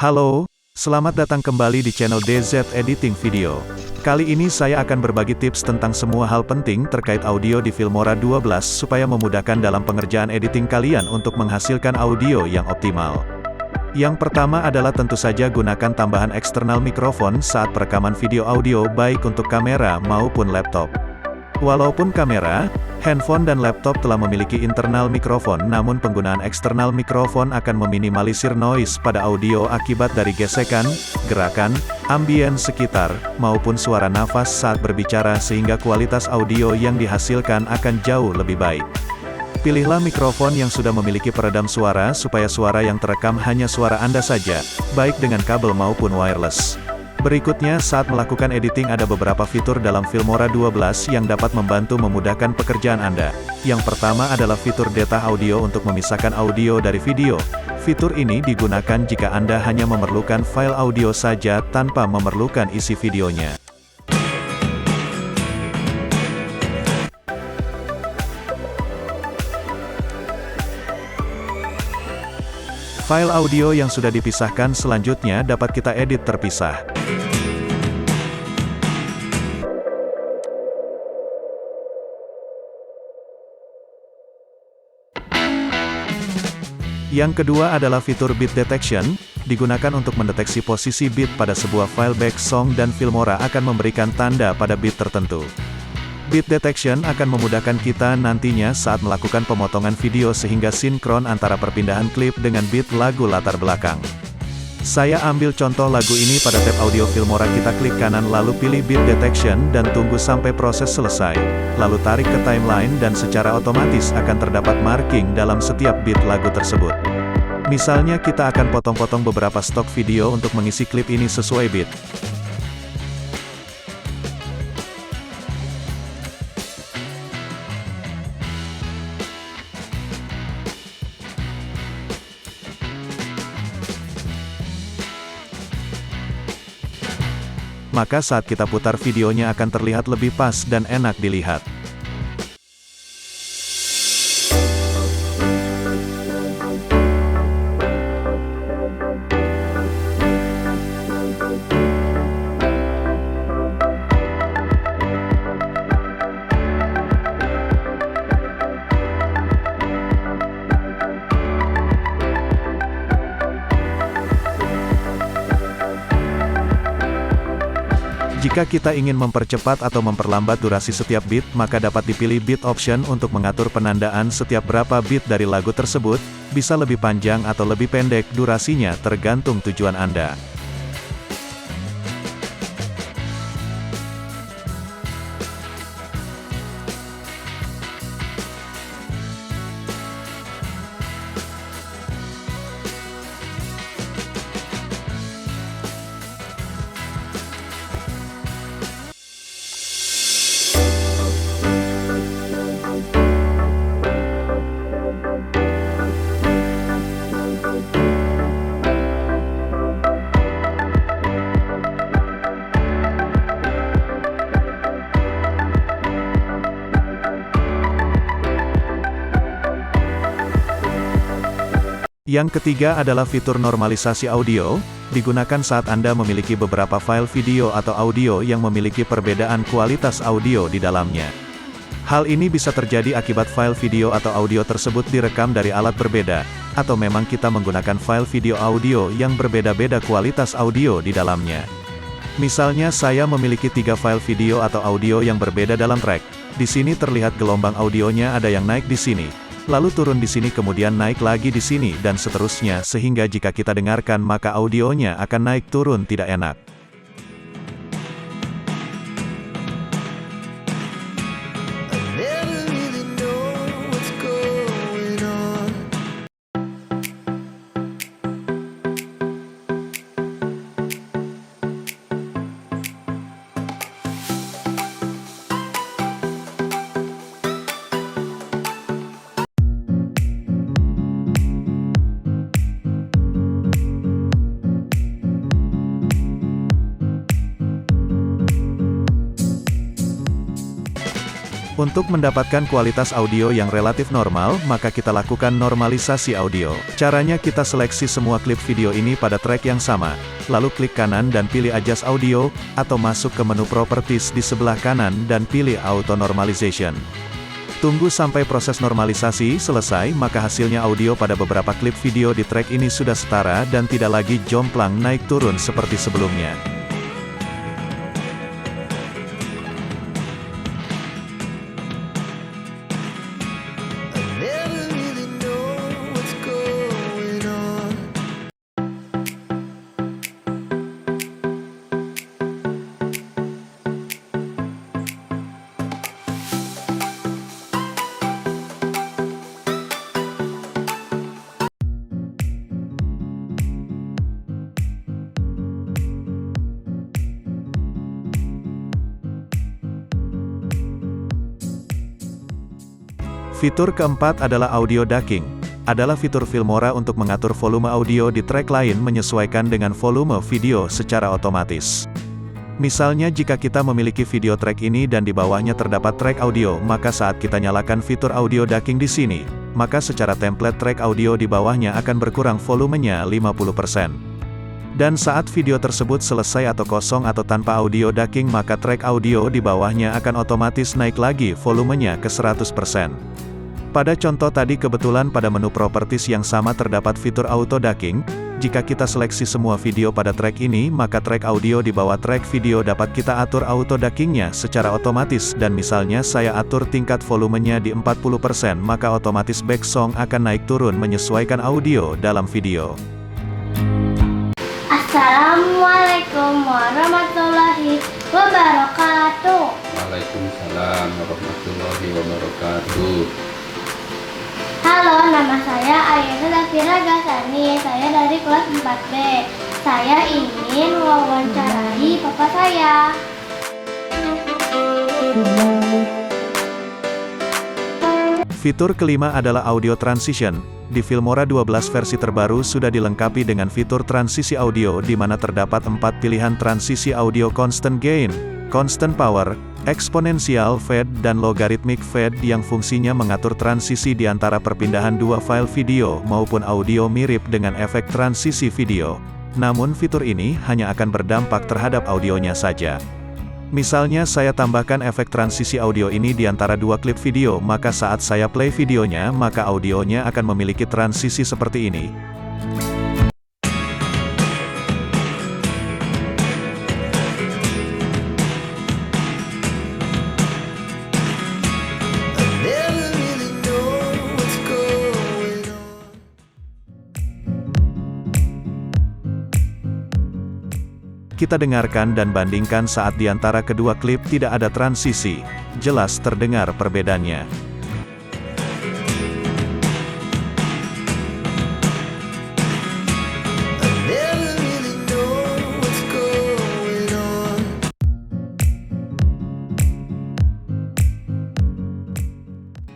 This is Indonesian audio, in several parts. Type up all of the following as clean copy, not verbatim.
Halo, selamat datang kembali di channel DZ Editing Video. Kali ini saya akan berbagi tips tentang semua hal penting terkait audio di Filmora 12 supaya memudahkan dalam pengerjaan editing kalian untuk menghasilkan audio yang optimal. Yang pertama adalah tentu saja gunakan tambahan eksternal mikrofon saat perekaman video audio baik untuk kamera maupun laptop. Walaupun kamera, handphone dan laptop telah memiliki internal mikrofon, namun penggunaan eksternal mikrofon akan meminimalisir noise pada audio akibat dari gesekan, gerakan, ambien sekitar, maupun suara nafas saat berbicara sehingga kualitas audio yang dihasilkan akan jauh lebih baik. Pilihlah mikrofon yang sudah memiliki peredam suara supaya suara yang terekam hanya suara Anda saja, baik dengan kabel maupun wireless. Berikutnya, saat melakukan editing ada beberapa fitur dalam Filmora 12 yang dapat membantu memudahkan pekerjaan Anda. Yang pertama adalah fitur data audio untuk memisahkan audio dari video. Fitur ini digunakan jika Anda hanya memerlukan file audio saja tanpa memerlukan isi videonya. File audio yang sudah dipisahkan selanjutnya dapat kita edit terpisah. Yang kedua adalah fitur beat detection, digunakan untuk mendeteksi posisi beat pada sebuah file back song dan Filmora akan memberikan tanda pada beat tertentu. Beat detection akan memudahkan kita nantinya saat melakukan pemotongan video sehingga sinkron antara perpindahan klip dengan beat lagu latar belakang. Saya ambil contoh lagu ini pada tab audio Filmora, kita klik kanan lalu pilih beat detection dan tunggu sampai proses selesai. Lalu tarik ke timeline dan secara otomatis akan terdapat marking dalam setiap beat lagu tersebut. Misalnya kita akan potong-potong beberapa stok video untuk mengisi klip ini sesuai beat. Maka saat kita putar videonya akan terlihat lebih pas dan enak dilihat. Jika kita ingin mempercepat atau memperlambat durasi setiap beat, maka dapat dipilih beat option untuk mengatur penandaan setiap berapa beat dari lagu tersebut, bisa lebih panjang atau lebih pendek durasinya tergantung tujuan Anda. Yang ketiga adalah fitur normalisasi audio, digunakan saat Anda memiliki beberapa file video atau audio yang memiliki perbedaan kualitas audio di dalamnya. Hal ini bisa terjadi akibat file video atau audio tersebut direkam dari alat berbeda, atau memang kita menggunakan file video audio yang berbeda-beda kualitas audio di dalamnya. Misalnya saya memiliki 3 file video atau audio yang berbeda dalam track. Di sini terlihat gelombang audionya ada yang naik di sini, lalu turun di sini, kemudian naik lagi di sini, dan seterusnya, sehingga jika kita dengarkan maka audionya akan naik turun tidak enak. Untuk mendapatkan kualitas audio yang relatif normal, maka kita lakukan normalisasi audio. Caranya kita seleksi semua klip video ini pada track yang sama, lalu klik kanan dan pilih Adjust Audio, atau masuk ke menu Properties di sebelah kanan dan pilih Auto Normalization. Tunggu sampai proses normalisasi selesai, maka hasilnya audio pada beberapa klip video di track ini sudah setara dan tidak lagi jomplang naik turun seperti sebelumnya. Fitur keempat adalah audio ducking. Adalah fitur Filmora untuk mengatur volume audio di track lain menyesuaikan dengan volume video secara otomatis. Misalnya jika kita memiliki video track ini dan di bawahnya terdapat track audio, maka saat kita nyalakan fitur audio ducking di sini, maka secara template track audio di bawahnya akan berkurang volumenya 50%. Dan saat video tersebut selesai atau kosong atau tanpa audio ducking, maka track audio di bawahnya akan otomatis naik lagi volumenya ke 100%. Pada contoh tadi kebetulan pada menu properties yang sama terdapat fitur auto ducking. Jika kita seleksi semua video pada track ini, maka track audio di bawah track video dapat kita atur auto duckingnya secara otomatis, dan misalnya saya atur tingkat volumenya di 40%, maka otomatis back song akan naik turun menyesuaikan audio dalam video. Assalamualaikum warahmatullahi wabarakatuh. Waalaikumsalam warahmatullahi wabarakatuh. Halo, nama saya Ayana Zafira Gasani. Saya dari kelas 4B. Saya ingin wawancarai papa saya. Fitur kelima adalah audio transition. Di Filmora 12 versi terbaru sudah dilengkapi dengan fitur transisi audio di mana terdapat 4 pilihan transisi audio: constant gain, constant power, exponential fade, dan logarithmic fade yang fungsinya mengatur transisi di antara perpindahan dua file video maupun audio mirip dengan efek transisi video. Namun fitur ini hanya akan berdampak terhadap audionya saja. Misalnya saya tambahkan efek transisi audio ini di antara dua klip video, maka saat saya play videonya, maka audionya akan memiliki transisi seperti ini. Kita dengarkan dan bandingkan saat di antara kedua klip tidak ada transisi. Jelas terdengar perbedaannya.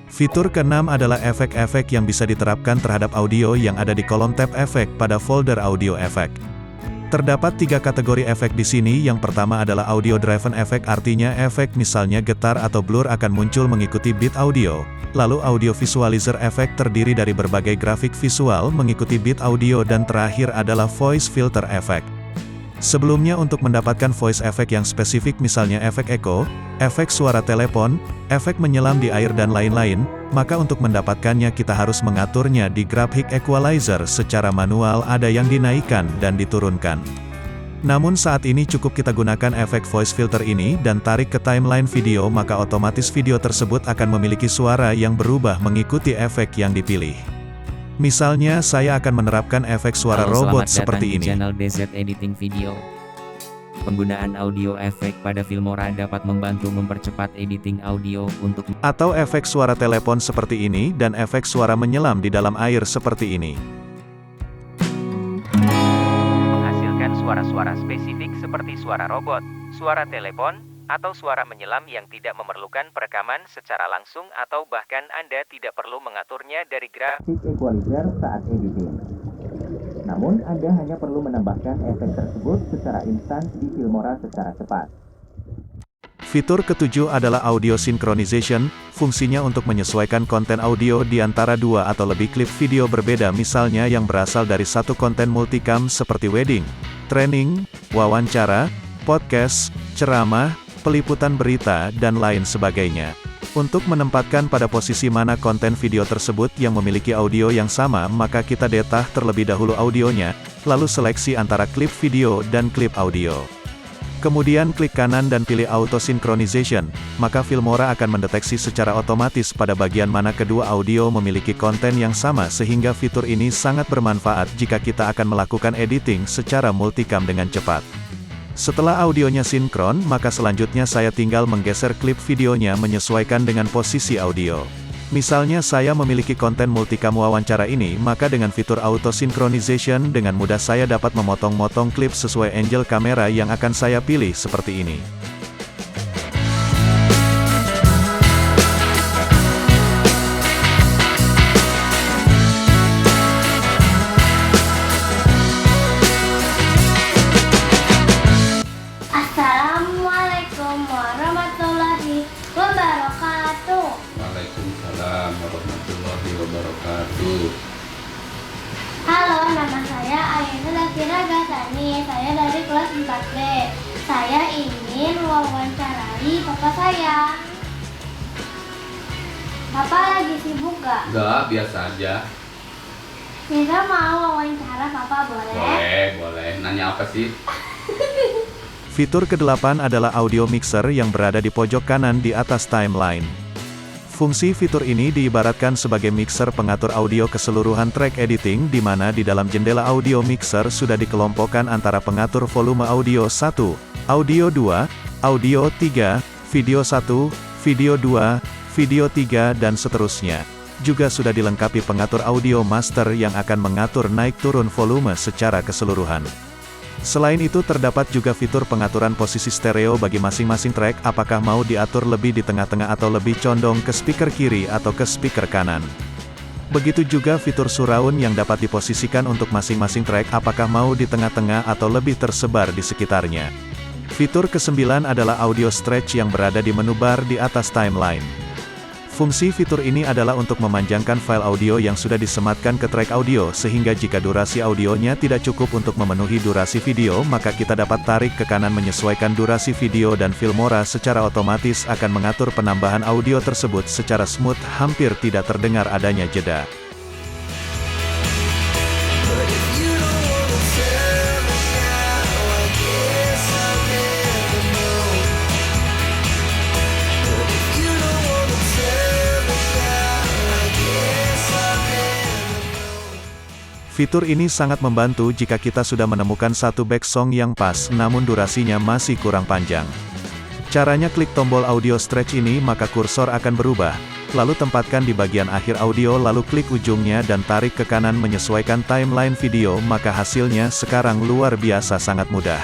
Fitur keenam adalah efek-efek yang bisa diterapkan terhadap audio yang ada di kolom tab efek pada folder audio efek. Terdapat 3 kategori efek di sini. Yang pertama adalah audio driven effect, artinya efek misalnya getar atau blur akan muncul mengikuti beat audio. Lalu audio visualizer effect terdiri dari berbagai grafik visual mengikuti beat audio, dan terakhir adalah voice filter effect. Sebelumnya untuk mendapatkan voice effect yang spesifik misalnya efek echo, efek suara telepon, efek menyelam di air dan lain-lain, maka untuk mendapatkannya kita harus mengaturnya di graphic equalizer secara manual, ada yang dinaikkan dan diturunkan. Namun saat ini cukup kita gunakan efek voice filter ini dan tarik ke timeline video, maka otomatis video tersebut akan memiliki suara yang berubah mengikuti efek yang dipilih. Misalnya saya akan menerapkan efek suara robot seperti ini. Channel DZ Editing Video. Penggunaan audio efek pada Filmora dapat membantu mempercepat editing audio untuk atau efek suara telepon seperti ini dan efek suara menyelam di dalam air seperti ini. Menghasilkan suara-suara spesifik seperti suara robot, suara telepon, atau suara menyelam yang tidak memerlukan perekaman secara langsung, atau bahkan Anda tidak perlu mengaturnya dari grafik equalizer saat editing. Namun, Anda hanya perlu menambahkan efek tersebut secara instan di Filmora secara cepat. Fitur ketujuh adalah audio synchronization, fungsinya untuk menyesuaikan konten audio di antara dua atau lebih klip video berbeda, misalnya yang berasal dari satu konten multicam seperti wedding, training, wawancara, podcast, ceramah, peliputan berita, dan lain sebagainya. Untuk menempatkan pada posisi mana konten video tersebut yang memiliki audio yang sama, maka kita detah terlebih dahulu audionya, lalu seleksi antara klip video dan klip audio. Kemudian klik kanan dan pilih Auto Synchronization, maka Filmora akan mendeteksi secara otomatis pada bagian mana kedua audio memiliki konten yang sama, sehingga fitur ini sangat bermanfaat jika kita akan melakukan editing secara multicam dengan cepat. Setelah audionya sinkron, maka selanjutnya saya tinggal menggeser klip videonya menyesuaikan dengan posisi audio. Misalnya saya memiliki konten multicam wawancara ini, maka dengan fitur Auto Synchronization dengan mudah saya dapat memotong-motong klip sesuai angle kamera yang akan saya pilih seperti ini. Assalamualaikum warahmatullahi wabarakatuh. Waalaikumsalam warahmatullahi wabarakatuh. Halo, nama saya Ayesa Zafira Gasani. Saya dari kelas 4B. Saya ingin wawancarai papa saya. Papa lagi sibuk gak? Enggak, biasa aja. Kita mau wawancara papa, boleh? Boleh. Nanya apa sih? Fitur ke-8 adalah audio mixer yang berada di pojok kanan di atas timeline. Fungsi fitur ini diibaratkan sebagai mixer pengatur audio keseluruhan track editing, di mana di dalam jendela audio mixer sudah dikelompokkan antara pengatur volume audio 1, audio 2, audio 3, video 1, video 2, video 3, dan seterusnya. Juga sudah dilengkapi pengatur audio master yang akan mengatur naik turun volume secara keseluruhan. Selain itu terdapat juga fitur pengaturan posisi stereo bagi masing-masing track, apakah mau diatur lebih di tengah-tengah atau lebih condong ke speaker kiri atau ke speaker kanan. Begitu juga fitur surround yang dapat diposisikan untuk masing-masing track, apakah mau di tengah-tengah atau lebih tersebar di sekitarnya. Fitur ke-9 adalah audio stretch yang berada di menu bar di atas timeline. Fungsi fitur ini adalah untuk memanjangkan file audio yang sudah disematkan ke track audio, sehingga jika durasi audionya tidak cukup untuk memenuhi durasi video, maka kita dapat tarik ke kanan menyesuaikan durasi video, dan Filmora secara otomatis akan mengatur penambahan audio tersebut secara smooth, hampir tidak terdengar adanya jeda. Fitur ini sangat membantu jika kita sudah menemukan satu back song yang pas, namun durasinya masih kurang panjang. Caranya klik tombol audio stretch ini, maka kursor akan berubah. Lalu tempatkan di bagian akhir audio, lalu klik ujungnya dan tarik ke kanan menyesuaikan timeline video, maka hasilnya sekarang luar biasa sangat mudah.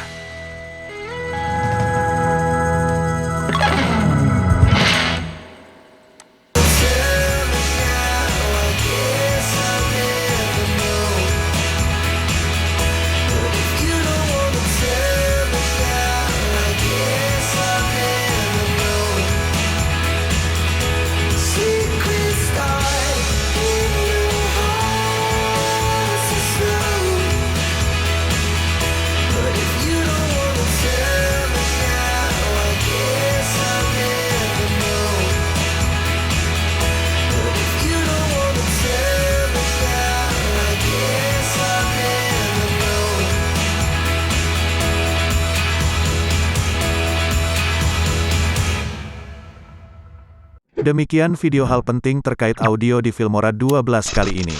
Demikian video hal penting terkait audio di Filmora 12 kali ini.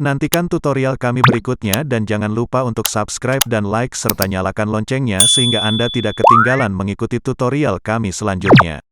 Nantikan tutorial kami berikutnya, dan jangan lupa untuk subscribe dan like serta nyalakan loncengnya sehingga Anda tidak ketinggalan mengikuti tutorial kami selanjutnya.